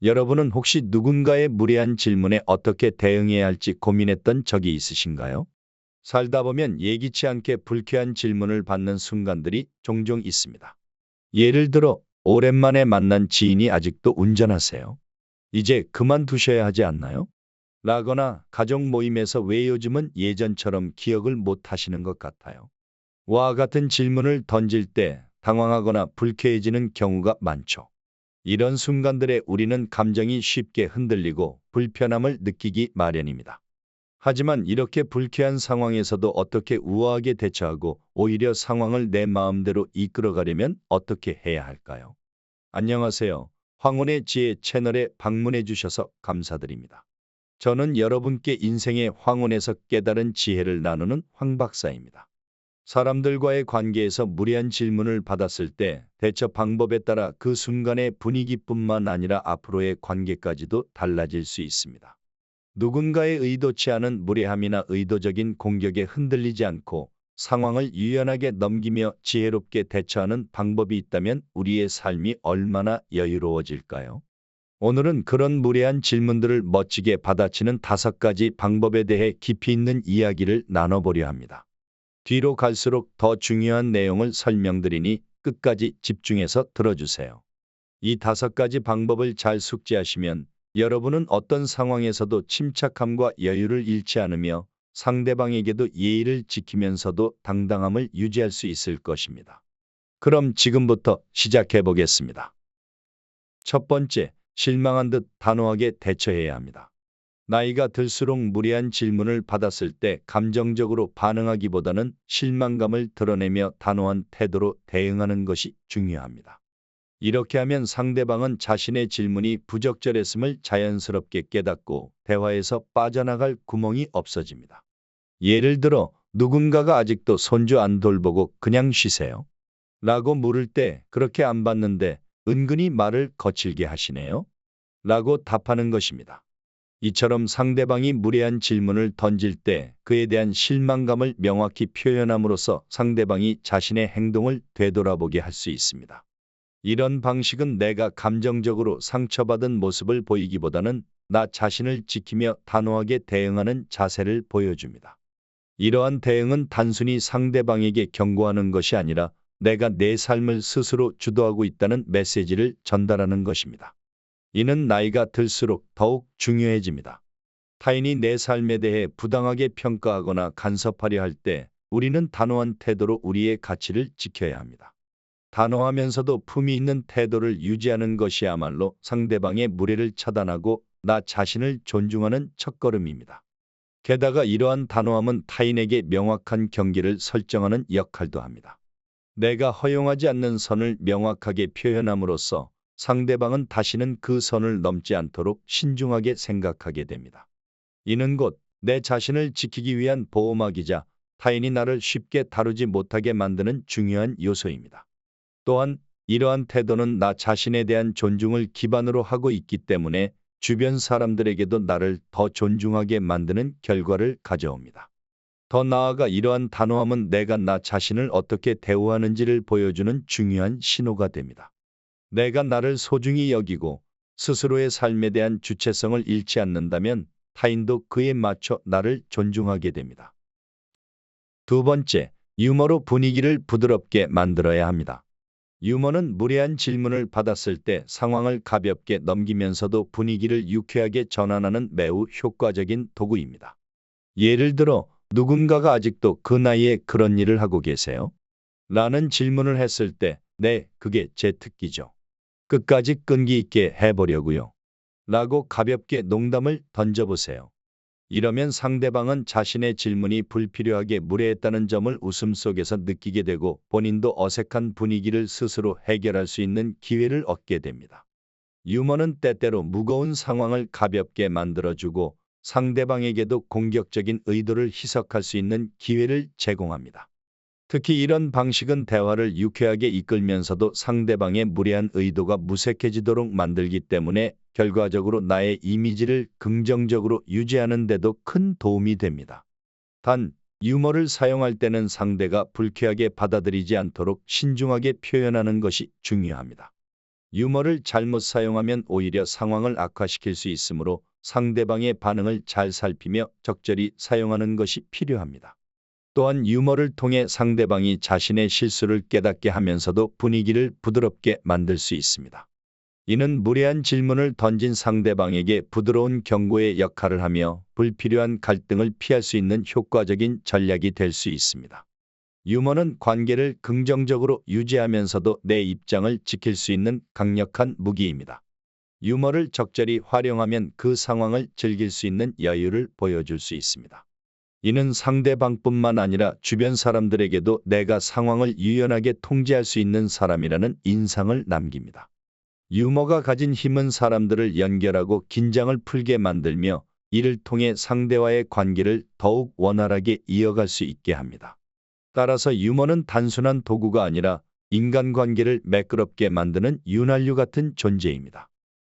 여러분은 혹시 누군가의 무례한 질문에 어떻게 대응해야 할지 고민했던 적이 있으신가요? 살다 보면 예기치 않게 불쾌한 질문을 받는 순간들이 종종 있습니다. 예를 들어, 오랜만에 만난 지인이 아직도 운전하세요? 이제 그만두셔야 하지 않나요? 라거나 가족 모임에서 왜 요즘은 예전처럼 기억을 못 하시는 것 같아요? 와 같은 질문을 던질 때 당황하거나 불쾌해지는 경우가 많죠. 이런 순간들에 우리는 감정이 쉽게 흔들리고 불편함을 느끼기 마련입니다. 하지만 이렇게 불쾌한 상황에서도 어떻게 우아하게 대처하고 오히려 상황을 내 마음대로 이끌어가려면 어떻게 해야 할까요? 안녕하세요. 황혼의 지혜 채널에 방문해 주셔서 감사드립니다. 저는 여러분께 인생의 황혼에서 깨달은 지혜를 나누는 황 박사입니다. 사람들과의 관계에서 무례한 질문을 받았을 때 대처 방법에 따라 그 순간의 분위기뿐만 아니라 앞으로의 관계까지도 달라질 수 있습니다. 누군가의 의도치 않은 무례함이나 의도적인 공격에 흔들리지 않고 상황을 유연하게 넘기며 지혜롭게 대처하는 방법이 있다면 우리의 삶이 얼마나 여유로워질까요? 오늘은 그런 무례한 질문들을 멋지게 받아치는 5가지 방법에 대해 깊이 있는 이야기를 나눠보려 합니다. 뒤로 갈수록 더 중요한 내용을 설명드리니 끝까지 집중해서 들어주세요. 이 5가지 방법을 잘 숙지하시면 여러분은 어떤 상황에서도 침착함과 여유를 잃지 않으며 상대방에게도 예의를 지키면서도 당당함을 유지할 수 있을 것입니다. 그럼 지금부터 시작해 보겠습니다. 첫 번째, 실망한 듯 단호하게 대처해야 합니다. 나이가 들수록 무례한 질문을 받았을 때 감정적으로 반응하기보다는 실망감을 드러내며 단호한 태도로 대응하는 것이 중요합니다. 이렇게 하면 상대방은 자신의 질문이 부적절했음을 자연스럽게 깨닫고 대화에서 빠져나갈 구멍이 없어집니다. 예를 들어, 누군가가 아직도 손주 안 돌보고 그냥 쉬세요? 라고 물을 때 그렇게 안 봤는데 은근히 말을 거칠게 하시네요? 라고 답하는 것입니다. 이처럼 상대방이 무례한 질문을 던질 때 그에 대한 실망감을 명확히 표현함으로써 상대방이 자신의 행동을 되돌아보게 할 수 있습니다. 이런 방식은 내가 감정적으로 상처받은 모습을 보이기보다는 나 자신을 지키며 단호하게 대응하는 자세를 보여줍니다. 이러한 대응은 단순히 상대방에게 경고하는 것이 아니라 내가 내 삶을 스스로 주도하고 있다는 메시지를 전달하는 것입니다. 이는 나이가 들수록 더욱 중요해집니다. 타인이 내 삶에 대해 부당하게 평가하거나 간섭하려 할 때 우리는 단호한 태도로 우리의 가치를 지켜야 합니다. 단호하면서도 품위 있는 태도를 유지하는 것이야말로 상대방의 무례를 차단하고 나 자신을 존중하는 첫걸음입니다. 게다가 이러한 단호함은 타인에게 명확한 경계를 설정하는 역할도 합니다. 내가 허용하지 않는 선을 명확하게 표현함으로써 상대방은 다시는 그 선을 넘지 않도록 신중하게 생각하게 됩니다. 이는 곧 내 자신을 지키기 위한 보호막이자 타인이 나를 쉽게 다루지 못하게 만드는 중요한 요소입니다. 또한 이러한 태도는 나 자신에 대한 존중을 기반으로 하고 있기 때문에 주변 사람들에게도 나를 더 존중하게 만드는 결과를 가져옵니다. 더 나아가 이러한 단호함은 내가 나 자신을 어떻게 대우하는지를 보여주는 중요한 신호가 됩니다. 내가 나를 소중히 여기고 스스로의 삶에 대한 주체성을 잃지 않는다면 타인도 그에 맞춰 나를 존중하게 됩니다. 두 번째, 유머로 분위기를 부드럽게 만들어야 합니다. 유머는 무례한 질문을 받았을 때 상황을 가볍게 넘기면서도 분위기를 유쾌하게 전환하는 매우 효과적인 도구입니다. 예를 들어, 누군가가 아직도 그 나이에 그런 일을 하고 계세요? 라는 질문을 했을 때, 네, 그게 제 특기죠. 끝까지 끈기 있게 해보려고요. 라고 가볍게 농담을 던져보세요. 이러면 상대방은 자신의 질문이 불필요하게 무례했다는 점을 웃음속에서 느끼게 되고 본인도 어색한 분위기를 스스로 해결할 수 있는 기회를 얻게 됩니다. 유머는 때때로 무거운 상황을 가볍게 만들어주고 상대방에게도 공격적인 의도를 희석할 수 있는 기회를 제공합니다. 특히 이런 방식은 대화를 유쾌하게 이끌면서도 상대방의 무례한 의도가 무색해지도록 만들기 때문에 결과적으로 나의 이미지를 긍정적으로 유지하는 데도 큰 도움이 됩니다. 단, 유머를 사용할 때는 상대가 불쾌하게 받아들이지 않도록 신중하게 표현하는 것이 중요합니다. 유머를 잘못 사용하면 오히려 상황을 악화시킬 수 있으므로 상대방의 반응을 잘 살피며 적절히 사용하는 것이 필요합니다. 또한 유머를 통해 상대방이 자신의 실수를 깨닫게 하면서도 분위기를 부드럽게 만들 수 있습니다. 이는 무례한 질문을 던진 상대방에게 부드러운 경고의 역할을 하며 불필요한 갈등을 피할 수 있는 효과적인 전략이 될 수 있습니다. 유머는 관계를 긍정적으로 유지하면서도 내 입장을 지킬 수 있는 강력한 무기입니다. 유머를 적절히 활용하면 그 상황을 즐길 수 있는 여유를 보여줄 수 있습니다. 이는 상대방뿐만 아니라 주변 사람들에게도 내가 상황을 유연하게 통제할 수 있는 사람이라는 인상을 남깁니다. 유머가 가진 힘은 사람들을 연결하고 긴장을 풀게 만들며 이를 통해 상대와의 관계를 더욱 원활하게 이어갈 수 있게 합니다. 따라서 유머는 단순한 도구가 아니라 인간관계를 매끄럽게 만드는 윤활유 같은 존재입니다.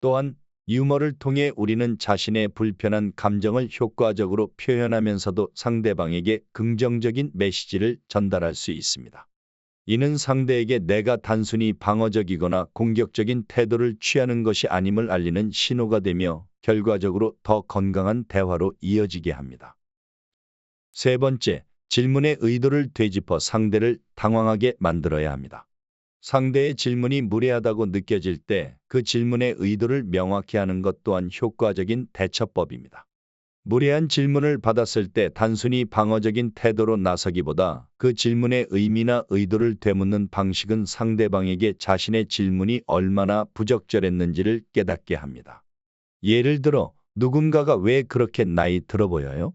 또한 유머를 통해 우리는 자신의 불편한 감정을 효과적으로 표현하면서도 상대방에게 긍정적인 메시지를 전달할 수 있습니다. 이는 상대에게 내가 단순히 방어적이거나 공격적인 태도를 취하는 것이 아님을 알리는 신호가 되며 결과적으로 더 건강한 대화로 이어지게 합니다. 세 번째, 질문의 의도를 되짚어 상대를 당황하게 만들어야 합니다. 상대의 질문이 무례하다고 느껴질 때 그 질문의 의도를 명확히 하는 것 또한 효과적인 대처법입니다. 무례한 질문을 받았을 때 단순히 방어적인 태도로 나서기보다 그 질문의 의미나 의도를 되묻는 방식은 상대방에게 자신의 질문이 얼마나 부적절했는지를 깨닫게 합니다. 예를 들어, 누군가가 왜 그렇게 나이 들어 보여요?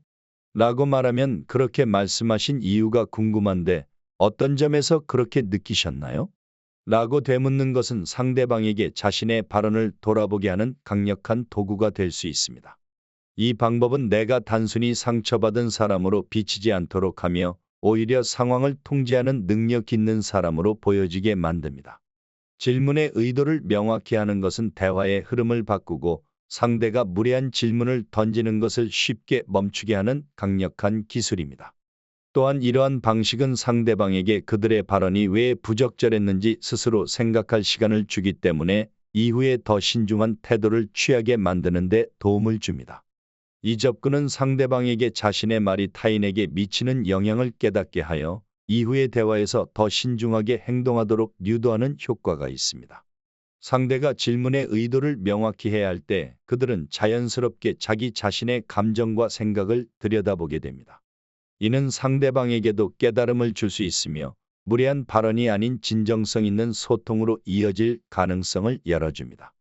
라고 말하면 그렇게 말씀하신 이유가 궁금한데 어떤 점에서 그렇게 느끼셨나요? 라고 되묻는 것은 상대방에게 자신의 발언을 돌아보게 하는 강력한 도구가 될 수 있습니다. 이 방법은 내가 단순히 상처받은 사람으로 비치지 않도록 하며 오히려 상황을 통제하는 능력 있는 사람으로 보여지게 만듭니다. 질문의 의도를 명확히 하는 것은 대화의 흐름을 바꾸고 상대가 무례한 질문을 던지는 것을 쉽게 멈추게 하는 강력한 기술입니다. 또한 이러한 방식은 상대방에게 그들의 발언이 왜 부적절했는지 스스로 생각할 시간을 주기 때문에 이후에 더 신중한 태도를 취하게 만드는 데 도움을 줍니다. 이 접근은 상대방에게 자신의 말이 타인에게 미치는 영향을 깨닫게 하여 이후의 대화에서 더 신중하게 행동하도록 유도하는 효과가 있습니다. 상대가 질문의 의도를 명확히 해야 할 때 그들은 자연스럽게 자기 자신의 감정과 생각을 들여다보게 됩니다. 이는 상대방에게도 깨달음을 줄 수 있으며 무례한 발언이 아닌 진정성 있는 소통으로 이어질 가능성을 열어줍니다.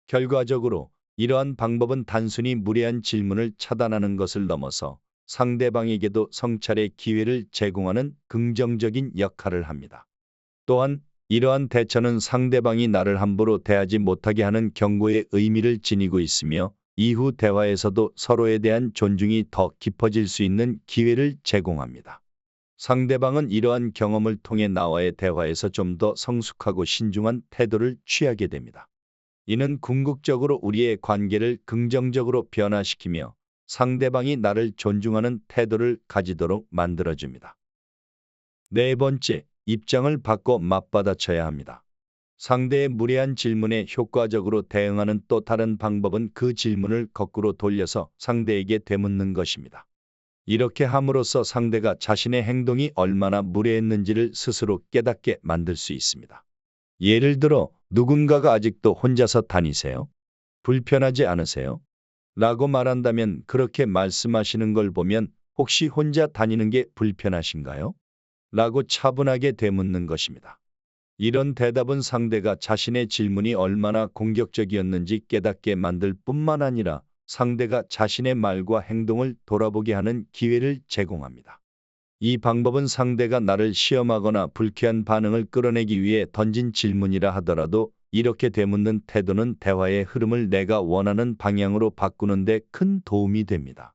결과적으로 이러한 방법은 단순히 무례한 질문을 차단하는 것을 넘어서 상대방에게도 성찰의 기회를 제공하는 긍정적인 역할을 합니다. 또한 이러한 대처는 상대방이 나를 함부로 대하지 못하게 하는 경고의 의미를 지니고 있으며 이후 대화에서도 서로에 대한 존중이 더 깊어질 수 있는 기회를 제공합니다. 상대방은 이러한 경험을 통해 나와의 대화에서 좀 더 성숙하고 신중한 태도를 취하게 됩니다. 이는 궁극적으로 우리의 관계를 긍정적으로 변화시키며 상대방이 나를 존중하는 태도를 가지도록 만들어줍니다. 네 번째, 입장을 바꿔 맞받아쳐야 합니다. 상대의 무례한 질문에 효과적으로 대응하는 또 다른 방법은 그 질문을 거꾸로 돌려서 상대에게 되묻는 것입니다. 이렇게 함으로써 상대가 자신의 행동이 얼마나 무례했는지를 스스로 깨닫게 만들 수 있습니다. 예를 들어, 누군가가 아직도 혼자서 다니세요? 불편하지 않으세요? 라고 말한다면 그렇게 말씀하시는 걸 보면 혹시 혼자 다니는 게 불편하신가요? 라고 차분하게 되묻는 것입니다. 이런 대답은 상대가 자신의 질문이 얼마나 공격적이었는지 깨닫게 만들 뿐만 아니라 상대가 자신의 말과 행동을 돌아보게 하는 기회를 제공합니다. 이 방법은 상대가 나를 시험하거나 불쾌한 반응을 끌어내기 위해 던진 질문이라 하더라도 이렇게 되묻는 태도는 대화의 흐름을 내가 원하는 방향으로 바꾸는 데 큰 도움이 됩니다.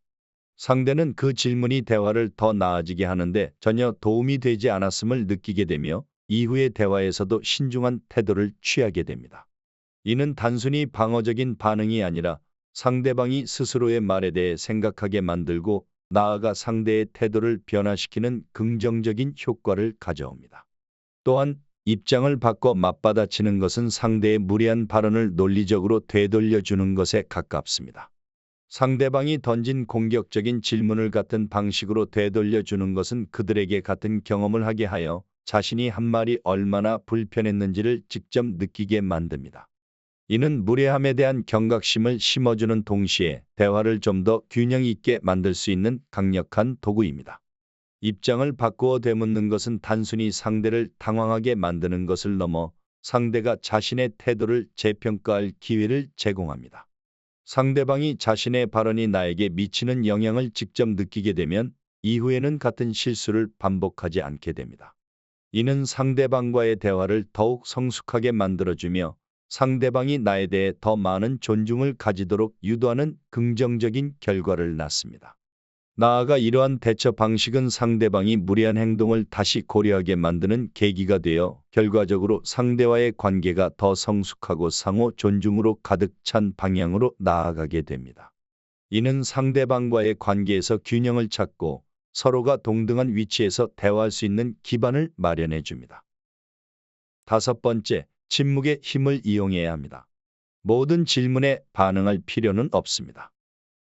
상대는 그 질문이 대화를 더 나아지게 하는데 전혀 도움이 되지 않았음을 느끼게 되며 이후의 대화에서도 신중한 태도를 취하게 됩니다. 이는 단순히 방어적인 반응이 아니라 상대방이 스스로의 말에 대해 생각하게 만들고 나아가 상대의 태도를 변화시키는 긍정적인 효과를 가져옵니다. 또한 입장을 바꿔 맞받아치는 것은 상대의 무례한 발언을 논리적으로 되돌려주는 것에 가깝습니다. 상대방이 던진 공격적인 질문을 같은 방식으로 되돌려주는 것은 그들에게 같은 경험을 하게 하여 자신이 한 말이 얼마나 불편했는지를 직접 느끼게 만듭니다. 이는 무례함에 대한 경각심을 심어주는 동시에 대화를 좀 더 균형 있게 만들 수 있는 강력한 도구입니다. 입장을 바꾸어 되묻는 것은 단순히 상대를 당황하게 만드는 것을 넘어 상대가 자신의 태도를 재평가할 기회를 제공합니다. 상대방이 자신의 발언이 나에게 미치는 영향을 직접 느끼게 되면 이후에는 같은 실수를 반복하지 않게 됩니다. 이는 상대방과의 대화를 더욱 성숙하게 만들어주며 상대방이 나에 대해 더 많은 존중을 가지도록 유도하는 긍정적인 결과를 낳습니다. 나아가 이러한 대처 방식은 상대방이 무례한 행동을 다시 고려하게 만드는 계기가 되어 결과적으로 상대와의 관계가 더 성숙하고 상호 존중으로 가득 찬 방향으로 나아가게 됩니다. 이는 상대방과의 관계에서 균형을 찾고 서로가 동등한 위치에서 대화할 수 있는 기반을 마련해 줍니다. 다섯 번째, 침묵의 힘을 이용해야 합니다. 모든 질문에 반응할 필요는 없습니다.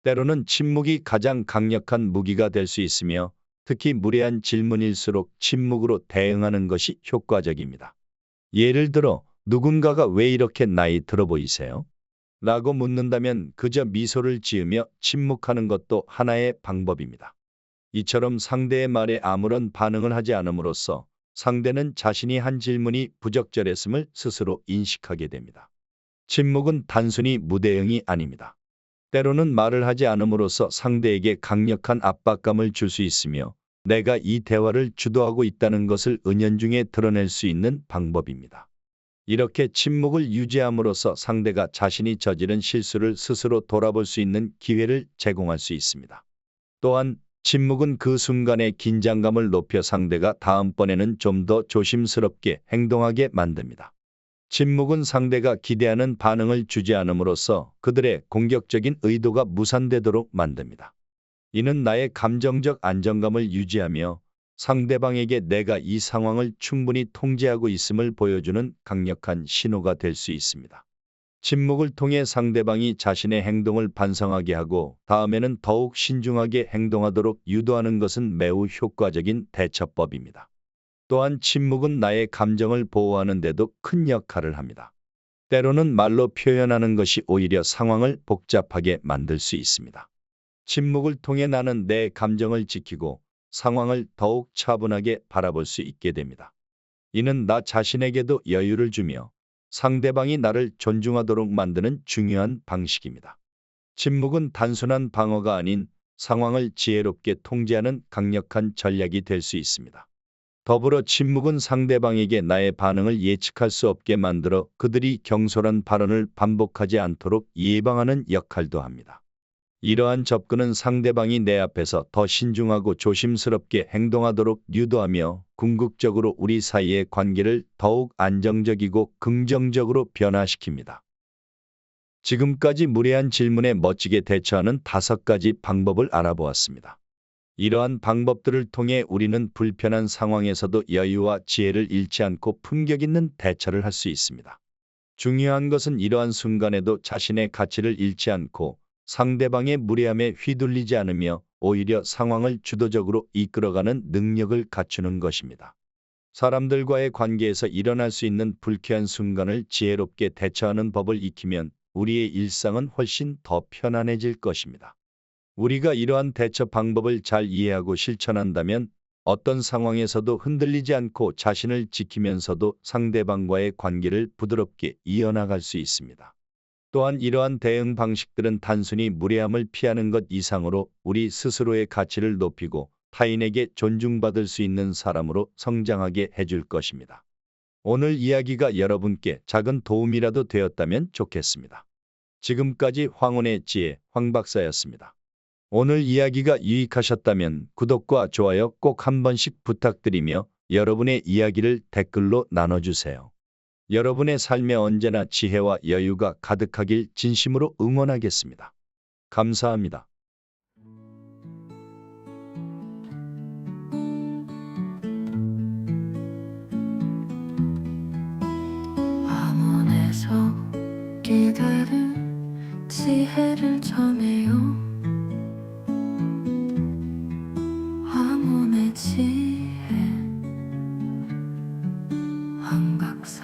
때로는 침묵이 가장 강력한 무기가 될 수 있으며 특히 무례한 질문일수록 침묵으로 대응하는 것이 효과적입니다. 예를 들어 누군가가 왜 이렇게 나이 들어 보이세요? 라고 묻는다면 그저 미소를 지으며 침묵하는 것도 하나의 방법입니다. 이처럼 상대의 말에 아무런 반응을 하지 않음으로써 상대는 자신이 한 질문이 부적절했음을 스스로 인식하게 됩니다. 침묵은 단순히 무대응이 아닙니다. 때로는 말을 하지 않음으로써 상대에게 강력한 압박감을 줄 수 있으며 내가 이 대화를 주도하고 있다는 것을 은연중에 드러낼 수 있는 방법입니다. 이렇게 침묵을 유지함으로써 상대가 자신이 저지른 실수를 스스로 돌아볼 수 있는 기회를 제공할 수 있습니다. 또한 침묵은 그 순간의 긴장감을 높여 상대가 다음번에는 좀 더 조심스럽게 행동하게 만듭니다. 침묵은 상대가 기대하는 반응을 주지 않음으로써 그들의 공격적인 의도가 무산되도록 만듭니다. 이는 나의 감정적 안정감을 유지하며 상대방에게 내가 이 상황을 충분히 통제하고 있음을 보여주는 강력한 신호가 될 수 있습니다. 침묵을 통해 상대방이 자신의 행동을 반성하게 하고 다음에는 더욱 신중하게 행동하도록 유도하는 것은 매우 효과적인 대처법입니다. 또한 침묵은 나의 감정을 보호하는 데도 큰 역할을 합니다. 때로는 말로 표현하는 것이 오히려 상황을 복잡하게 만들 수 있습니다. 침묵을 통해 나는 내 감정을 지키고 상황을 더욱 차분하게 바라볼 수 있게 됩니다. 이는 나 자신에게도 여유를 주며 상대방이 나를 존중하도록 만드는 중요한 방식입니다. 침묵은 단순한 방어가 아닌 상황을 지혜롭게 통제하는 강력한 전략이 될 수 있습니다. 더불어 침묵은 상대방에게 나의 반응을 예측할 수 없게 만들어 그들이 경솔한 발언을 반복하지 않도록 예방하는 역할도 합니다. 이러한 접근은 상대방이 내 앞에서 더 신중하고 조심스럽게 행동하도록 유도하며 궁극적으로 우리 사이의 관계를 더욱 안정적이고 긍정적으로 변화시킵니다. 지금까지 무례한 질문에 멋지게 대처하는 5가지 방법을 알아보았습니다. 이러한 방법들을 통해 우리는 불편한 상황에서도 여유와 지혜를 잃지 않고 품격 있는 대처를 할 수 있습니다. 중요한 것은 이러한 순간에도 자신의 가치를 잃지 않고 상대방의 무례함에 휘둘리지 않으며 오히려 상황을 주도적으로 이끌어가는 능력을 갖추는 것입니다. 사람들과의 관계에서 일어날 수 있는 불쾌한 순간을 지혜롭게 대처하는 법을 익히면 우리의 일상은 훨씬 더 편안해질 것입니다. 우리가 이러한 대처 방법을 잘 이해하고 실천한다면 어떤 상황에서도 흔들리지 않고 자신을 지키면서도 상대방과의 관계를 부드럽게 이어나갈 수 있습니다. 또한 이러한 대응 방식들은 단순히 무례함을 피하는 것 이상으로 우리 스스로의 가치를 높이고 타인에게 존중받을 수 있는 사람으로 성장하게 해줄 것입니다. 오늘 이야기가 여러분께 작은 도움이라도 되었다면 좋겠습니다. 지금까지 황혼의 지혜 황 박사였습니다. 오늘 이야기가 유익하셨다면 구독과 좋아요 꼭 한 번씩 부탁드리며 여러분의 이야기를 댓글로 나눠주세요. 여러분의 삶에 언제나 지혜와 여유가 가득하길 진심으로 응원하겠습니다. 감사합니다. 깨달은 지혜를 전해요. 황혼의 지혜, 황각사